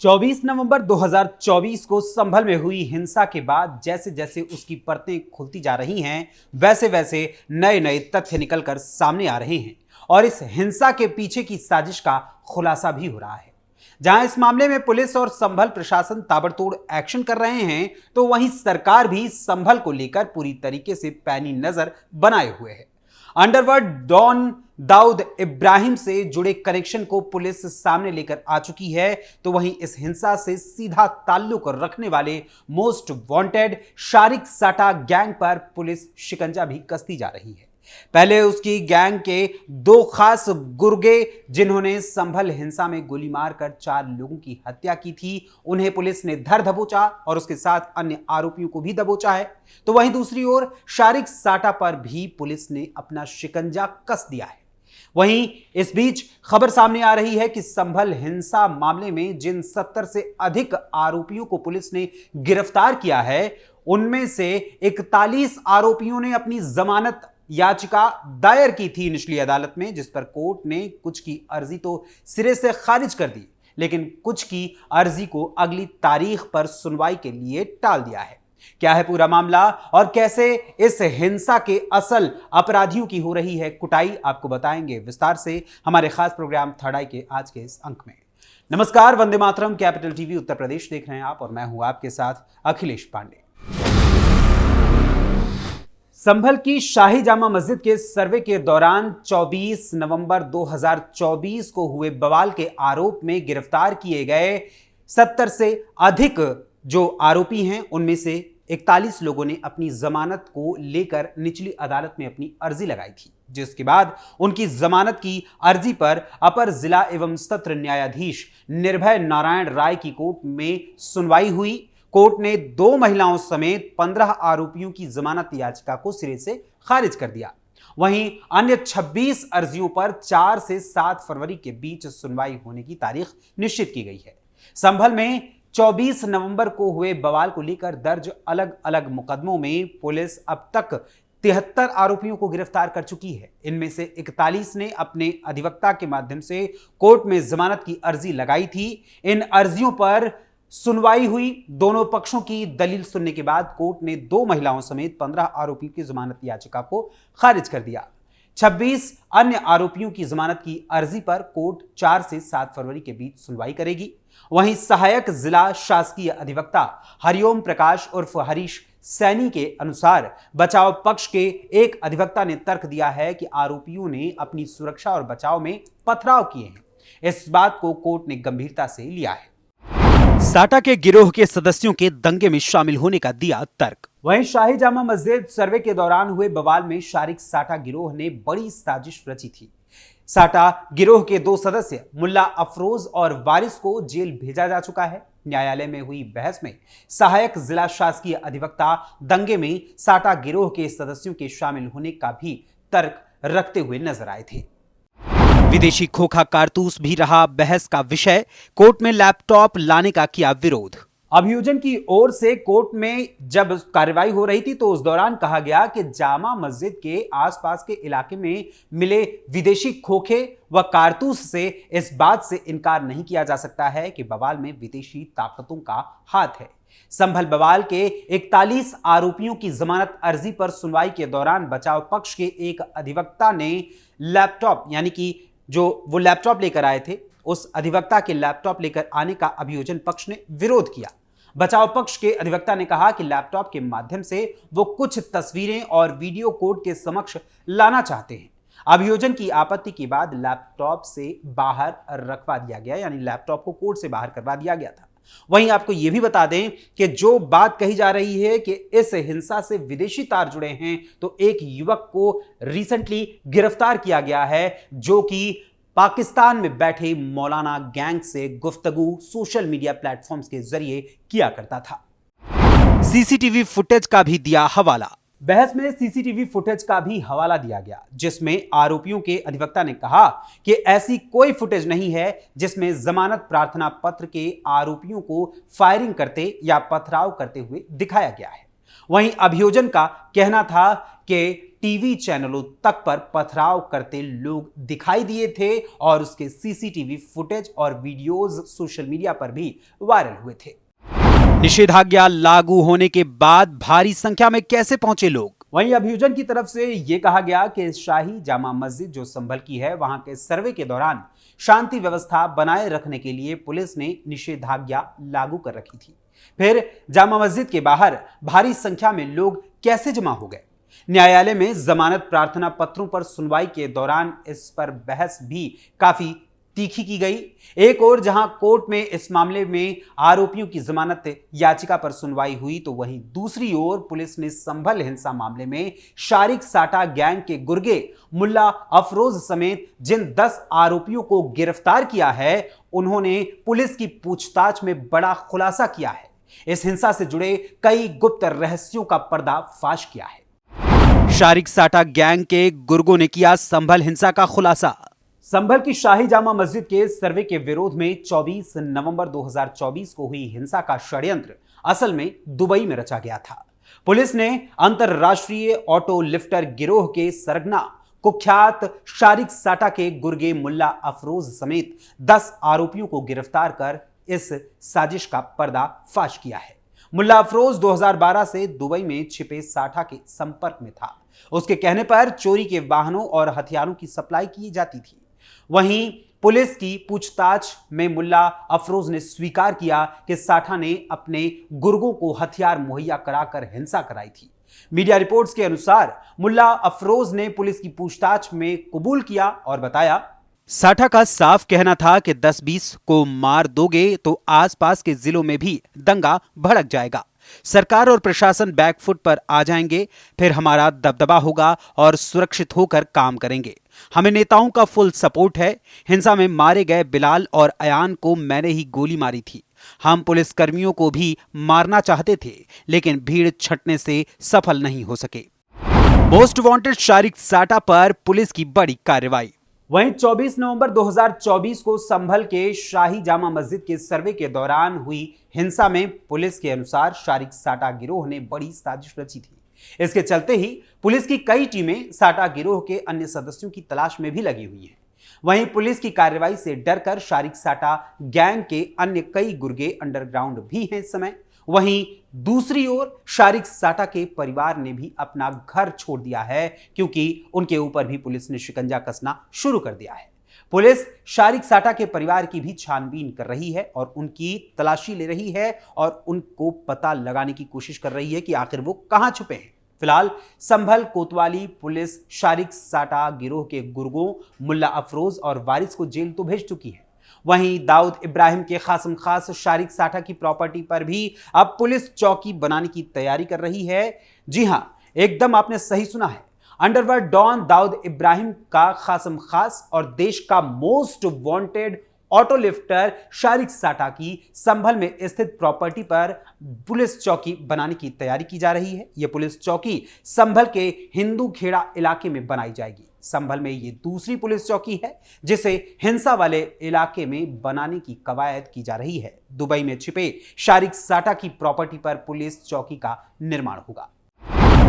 24 नवंबर 2024 को संभल में हुई हिंसा के बाद जैसे जैसे उसकी परतें खुलती जा रही हैं, वैसे वैसे नए नए तथ्य निकलकर सामने आ रहे हैं और इस हिंसा के पीछे की साजिश का खुलासा भी हो रहा है। जहां इस मामले में पुलिस और संभल प्रशासन ताबड़तोड़ एक्शन कर रहे हैं, तो वहीं सरकार भी संभल को लेकर पूरी तरीके से पैनी नजर बनाए हुए है। अंडरवर्ल्ड डॉन दाऊद इब्राहिम से जुड़े कनेक्शन को पुलिस सामने लेकर आ चुकी है, तो वहीं इस हिंसा से सीधा ताल्लुक रखने वाले मोस्ट वांटेड शारिक साटा गैंग पर पुलिस शिकंजा भी कसती जा रही है। पहले उसकी गैंग के दो खास गुर्गे जिन्होंने संभल हिंसा में गोली मारकर 4 लोगों की हत्या की थी, उन्हें पुलिस ने धर दबोचा और उसके साथ अन्य आरोपियों को भी दबोचा है। तो वहीं दूसरी ओर शारिक साटा पर भी पुलिस ने अपना शिकंजा कस दिया है। वहीं इस बीच खबर सामने आ रही है कि संभल हिंसा मामले में जिन 70 से अधिक आरोपियों को पुलिस ने गिरफ्तार किया है, उनमें से 41 आरोपियों ने अपनी जमानत याचिका दायर की थी निचली अदालत में, जिस पर कोर्ट ने कुछ की अर्जी तो सिरे से खारिज कर दी, लेकिन कुछ की अर्जी को अगली तारीख पर सुनवाई के लिए टाल दिया है। क्या है पूरा मामला और कैसे इस हिंसा के असल अपराधियों की हो रही है कुटाई, आपको बताएंगे विस्तार से हमारे खास प्रोग्राम थर्ड आई के आज के इस अंक में। नमस्कार, वंदे मातरम, कैपिटल टीवी उत्तर प्रदेश देख रहे हैं आप और मैं हूं आपके साथ अखिलेश पांडे। संभल की शाही जामा मस्जिद के सर्वे के दौरान 24 नवंबर 2024 को हुए बवाल के आरोप में गिरफ्तार किए गए 70 से अधिक जो आरोपी हैं, उनमें से 41 लोगों ने अपनी जमानत को लेकर निचली अदालत में अपनी अर्जी लगाई थी, जिसके बाद उनकी जमानत की अर्जी पर अपर जिला एवं सत्र न्यायाधीश निर्भय नारायण राय की कोर्ट में सुनवाई हुई। कोर्ट ने 2 महिलाओं समेत 15 आरोपियों की जमानत याचिका को सिरे से खारिज कर दिया। वहीं अन्य 26 अर्जियों पर 4 से 7 फरवरी के बीच सुनवाई होने की तारीख निश्चित की गई है। संभल में 24 नवंबर को हुए बवाल को लेकर दर्ज अलग अलग मुकदमों में पुलिस अब तक 73 आरोपियों को गिरफ्तार कर चुकी है। इनमें से 41 ने अपने अधिवक्ता के माध्यम से कोर्ट में जमानत की अर्जी लगाई थी। इन अर्जियों पर सुनवाई हुई। दोनों पक्षों की दलील सुनने के बाद कोर्ट ने 2 महिलाओं समेत 15 आरोपियों की जमानत याचिका को खारिज कर दिया। 26 अन्य आरोपियों की जमानत की अर्जी पर कोर्ट 4 से 7 फरवरी के बीच सुनवाई करेगी। वहीं सहायक जिला शासकीय अधिवक्ता हरिओम प्रकाश उर्फ हरीश सैनी के अनुसार बचाव पक्ष के एक अधिवक्ता ने तर्क दिया है कि आरोपियों ने अपनी सुरक्षा और बचाव में पथराव किए हैं। इस बात को कोर्ट ने गंभीरता से लिया है। साटा के गिरोह के सदस्यों के दंगे में शामिल होने का दिया तर्क। वहीं शाही जामा मस्जिद सर्वे के दौरान हुए बवाल में शारिक साटा गिरोह ने बड़ी साजिश रची थी। साटा गिरोह के 2 सदस्य मुल्ला अफरोज और वारिस को जेल भेजा जा चुका है। न्यायालय में हुई बहस में सहायक जिला शासकीय अधिवक्ता दंगे में साटा गिरोह के सदस्यों के शामिल होने का भी तर्क रखते हुए नजर आए थे। विदेशी खोखा कारतूस भी रहा बहस का विषय। कोर्ट में लैपटॉप लाने का किया विरोध। अभियोजन की ओर से कोर्ट में जब कार्रवाई हो रही थी, तो उस दौरान कहा गया कि जामा मस्जिद के आसपास के इलाके में मिले विदेशी खोखे व कारतूस से इस बात से इनकार नहीं किया जा सकता है कि बवाल में विदेशी ताकतों का हाथ है। संभल बवाल के 41 आरोपियों की जमानत अर्जी पर सुनवाई के दौरान बचाव पक्ष के एक अधिवक्ता ने लैपटॉप, यानी कि जो वो लैपटॉप लेकर आए थे, उस अधिवक्ता के लैपटॉप लेकर आने का अभियोजन पक्ष ने विरोध किया। बचाव पक्ष के अधिवक्ता ने कहा कि लैपटॉप के माध्यम से वो कुछ तस्वीरें और वीडियो कोर्ट के समक्ष लाना चाहते हैं। अभियोजन की आपत्ति के बाद लैपटॉप से बाहर रखवा दिया गया, यानी लैपटॉप को कोर्ट से बाहर करवा दिया गया था। वहीं आपको यह भी बता दें कि जो बात कही जा रही है कि इस हिंसा से विदेशी तार जुड़े हैं, तो एक युवक को रिसेंटली गिरफ्तार किया गया है, जो कि पाकिस्तान में बैठे मौलाना गैंग से गुफ्तगू सोशल मीडिया प्लेटफॉर्म्स के जरिए किया करता था। सीसीटीवी फुटेज का भी दिया हवाला। बहस में सीसीटीवी फुटेज का भी हवाला दिया गया, जिसमें आरोपियों के अधिवक्ता ने कहा कि ऐसी कोई फुटेज नहीं है जिसमें जमानत प्रार्थना पत्र के आरोपियों को फायरिंग करते या पथराव करते हुए दिखाया गया है। वहीं अभियोजन का कहना था कि टीवी चैनलों तक पर पथराव करते लोग दिखाई दिए थे और उसके सीसीटीवी फुटेज और वीडियोज सोशल मीडिया पर भी वायरल हुए थे। निषेधाज्ञा लागू होने के बाद भारी संख्या में कैसे पहुंचे लोग? वहीं अभियोजन की तरफ से यह कहा गया कि शाही जामा मस्जिद जो संभल की है, वहां के सर्वे के दौरान शांति व्यवस्था बनाए रखने के लिए पुलिस ने निषेधाज्ञा लागू कर रखी थी। फिर जामा मस्जिद के बाहर भारी संख्या में लोग कैसे जमा हो गए? न्यायालय में जमानत प्रार्थना पत्रों पर सुनवाई के दौरान इस पर बहस भी काफी तीखी की गई। एक और जहां कोर्ट में इस मामले में आरोपियों की जमानत याचिका पर सुनवाई हुई, तो वहीं दूसरी ओर पुलिस ने संभल हिंसा मामले में शारिक साटा गैंग के गुर्गे मुल्ला अफरोज समेत जिन 10 आरोपियों को गिरफ्तार किया है, उन्होंने पुलिस की पूछताछ में बड़ा खुलासा किया है। इस हिंसा से जुड़े कई गुप्त रहस्यों का पर्दाफाश किया है। शारिक साटा गैंग के गुर्गों ने किया संभल हिंसा का खुलासा। संभल की शाही जामा मस्जिद के सर्वे के विरोध में 24 नवंबर 2024 को हुई हिंसा का षड्यंत्र असल में दुबई में रचा गया था। पुलिस ने अंतरराष्ट्रीय ऑटो लिफ्टर गिरोह के सरगना कुख्यात शारिक साटा के गुर्गे मुल्ला अफरोज समेत 10 आरोपियों को गिरफ्तार कर इस साजिश का पर्दाफाश किया है। मुल्ला अफरोज 2012 से दुबई में छिपे साठा के संपर्क में था। उसके कहने पर चोरी के वाहनों और हथियारों की सप्लाई की जाती थी। वहीं पुलिस की पूछताछ में मुल्ला अफरोज ने स्वीकार किया कि साठा ने अपने गुर्गों को हथियार मुहैया कराकर हिंसा कराई थी। मीडिया रिपोर्ट्स के अनुसार मुल्ला अफरोज ने पुलिस की पूछताछ में कबूल किया और बताया, साठा का साफ कहना था कि 10-20 को मार दोगे तो आसपास के जिलों में भी दंगा भड़क जाएगा, सरकार और प्रशासन बैकफुट पर आ जाएंगे, फिर हमारा दबदबा होगा और सुरक्षित होकर काम करेंगे। हमें नेताओं का फुल सपोर्ट है। हिंसा में मारे गए बिलाल और अयान को मैंने ही गोली मारी थी। हम पुलिस कर्मियों को भी मारना चाहते थे, लेकिन भीड़ छटने से सफल नहीं हो सके। मोस्ट वांटेड शारिक साटा पर पुलिस की बड़ी कार्रवाई। वहीं 24 नवंबर 2024 को संभल के शाही जामा मस्जिद के सर्वे के दौरान हुई हिंसा में पुलिस के अनुसार शारिक साटा गिरोह ने बड़ी साजिश रची थी। इसके चलते ही पुलिस की कई टीमें साटा गिरोह के अन्य सदस्यों की तलाश में भी लगी हुई हैं। वहीं पुलिस की कार्रवाई से डरकर शारिक साटा गैंग के अन्य कई गुर्गे अंडरग्राउंड भी हैं इस समय। वहीं दूसरी ओर शारिक साटा के परिवार ने भी अपना घर छोड़ दिया है, क्योंकि उनके ऊपर भी पुलिस ने शिकंजा कसना शुरू कर दिया है। पुलिस शारिक साटा के परिवार की भी छानबीन कर रही है और उनकी तलाशी ले रही है और उनको पता लगाने की कोशिश कर रही है कि आखिर वो कहां छुपे हैं। फिलहाल संभल कोतवाली पुलिस शारिक साटा गिरोह के गुर्गों मुल्ला अफरोज और वारिस को जेल तो भेज चुकी है। वहीं दाऊद इब्राहिम के खासम खास शारिक साटा की प्रॉपर्टी पर भी अब पुलिस चौकी बनाने की तैयारी कर रही है। जी हां, एकदम आपने सही सुना है। अंडरवर्ल्ड डॉन दाऊद इब्राहिम का खासम खास और देश का most wanted auto lifter Shariq साटा की संभल में स्थित प्रॉपर्टी पर पुलिस चौकी बनाने की तैयारी की जा रही है। यह पुलिस चौकी संभल के हिंदू खेड़ा इलाके में बनाई जाएगी। संभल में यह दूसरी पुलिस चौकी है जिसे हिंसा वाले इलाके में बनाने की कवायद की जा रही है। दुबई में छिपे शारिक साटा की प्रॉपर्टी पर पुलिस चौकी का निर्माण होगा।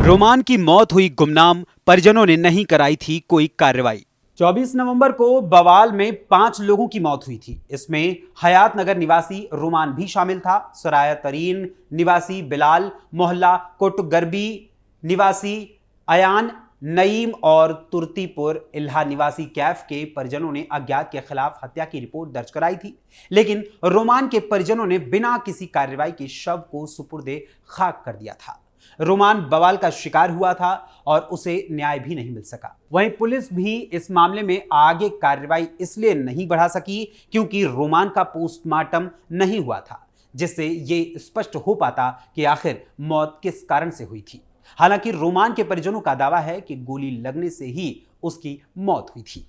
रोमान की मौत हुई गुमनाम, परिजनों ने नहीं कराई थी कोई कार्रवाई। 24 नवंबर को बवाल में 5 लोगों की मौत हुई थी। इसमें हयात नगर निवासी रोमान भी शामिल था। सराय तरीन निवासी बिलाल, मोहल्ला कोटगरबी निवासी अयान, नईम और तुर्तीपुर इल्हा निवासी कैफ के परिजनों ने अज्ञात के खिलाफ हत्या की रिपोर्ट दर्ज कराई थी, लेकिन रोमान के परिजनों ने बिना किसी कार्रवाई के शव को सुपुर्दे खाक कर दिया था। रोमान बवाल का शिकार हुआ था और उसे न्याय भी नहीं मिल सका। वहीं पुलिस भी इस मामले में आगे कार्रवाई इसलिए नहीं बढ़ा सकी क्योंकि रोमान का पोस्टमार्टम नहीं हुआ था, जिससे ये स्पष्ट हो पाता कि आखिर मौत किस कारण से हुई थी। हालांकि रोमान के परिजनों का दावा है कि गोली लगने से ही उसकी मौत हुई थी।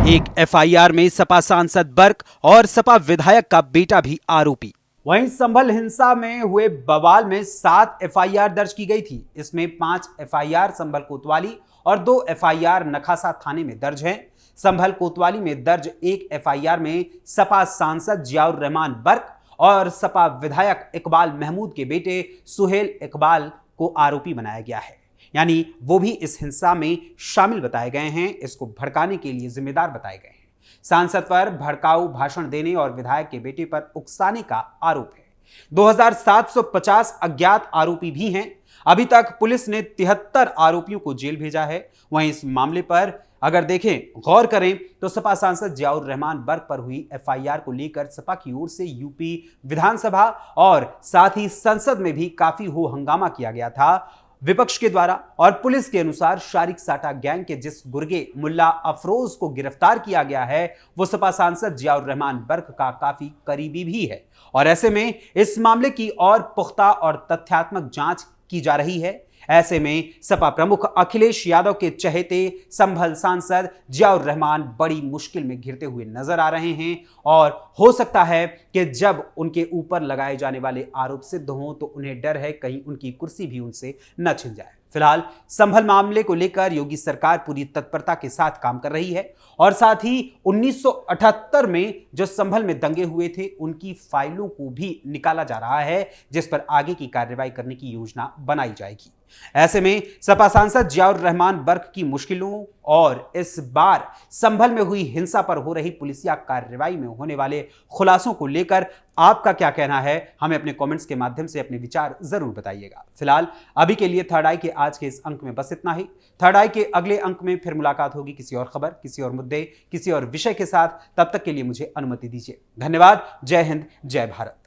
एक एफआईआर में सपा सांसद बर्क और सपा विधायक का बेटा भी आरोपी। वहीं संभल हिंसा में हुए बवाल में 7 एफआईआर दर्ज की गई थी। इसमें 5 एफआईआर संभल कोतवाली और 2 एफआईआर नखासा थाने में दर्ज हैं। संभल कोतवाली में दर्ज एक एफआईआर में सपा सांसद जियाउर रहमान बर्क और सपा विधायक इकबाल महमूद के बेटे सुहेल इकबाल को आरोपी बनाया गया है। यानी वो भी इस हिंसा में शामिल बताए गए हैं, इसको भड़काने के लिए जिम्मेदार बताए गए हैं। सांसद पर भड़काऊ भाषण देने और विधायक के बेटे पर उकसाने का आरोप है। 2750 अज्ञात आरोपी भी हैं। अभी तक पुलिस ने 73 आरोपियों को जेल भेजा है। वहीं इस मामले पर अगर देखें, गौर करें तो सपा सांसद जियाउर रहमान बर्क पर हुई एफआईआर को लेकर सपा की ओर से यूपी विधानसभा और साथ ही संसद में भी काफी हो हंगामा किया गया था विपक्ष के द्वारा। और पुलिस के अनुसार शारिक साटा गैंग के जिस गुर्गे मुल्ला अफरोज को गिरफ्तार किया गया है वो सपा सांसद जियाउर रहमान बर्क का काफी करीबी भी है। और ऐसे में इस मामले की और पुख्ता और तथ्यात्मक जांच की जा रही है। ऐसे में सपा प्रमुख अखिलेश यादव के चहेते संभल सांसद जियाउर रहमान बड़ी मुश्किल में घिरते हुए नजर आ रहे हैं और हो सकता है कि जब उनके ऊपर लगाए जाने वाले आरोप सिद्ध हों तो उन्हें डर है कहीं उनकी कुर्सी भी उनसे न छिन जाए। फिलहाल संभल मामले को लेकर योगी सरकार पूरी तत्परता के साथ काम कर रही है और साथ ही 1978 में जो संभल में दंगे हुए थे उनकी फाइलों को भी निकाला जा रहा है, जिस पर आगे की कार्रवाई करने की योजना बनाई जाएगी। ऐसे में सपा सांसद जियाउर रहमान बर्क की मुश्किलों और इस बार संभल में हुई हिंसा पर हो रही पुलिसिया कार्रवाई में होने वाले खुलासों को लेकर आपका क्या कहना है, हमें अपने कमेंट्स के माध्यम से अपने विचार जरूर बताइएगा। फिलहाल अभी के लिए थर्ड आई के आज के इस अंक में बस इतना ही। थर्ड आई के अगले अंक में फिर मुलाकात होगी किसी और खबर, किसी और मुद्दे, किसी और विषय के साथ। तब तक के लिए मुझे अनुमति दीजिए। धन्यवाद। जय हिंद, जय भारत।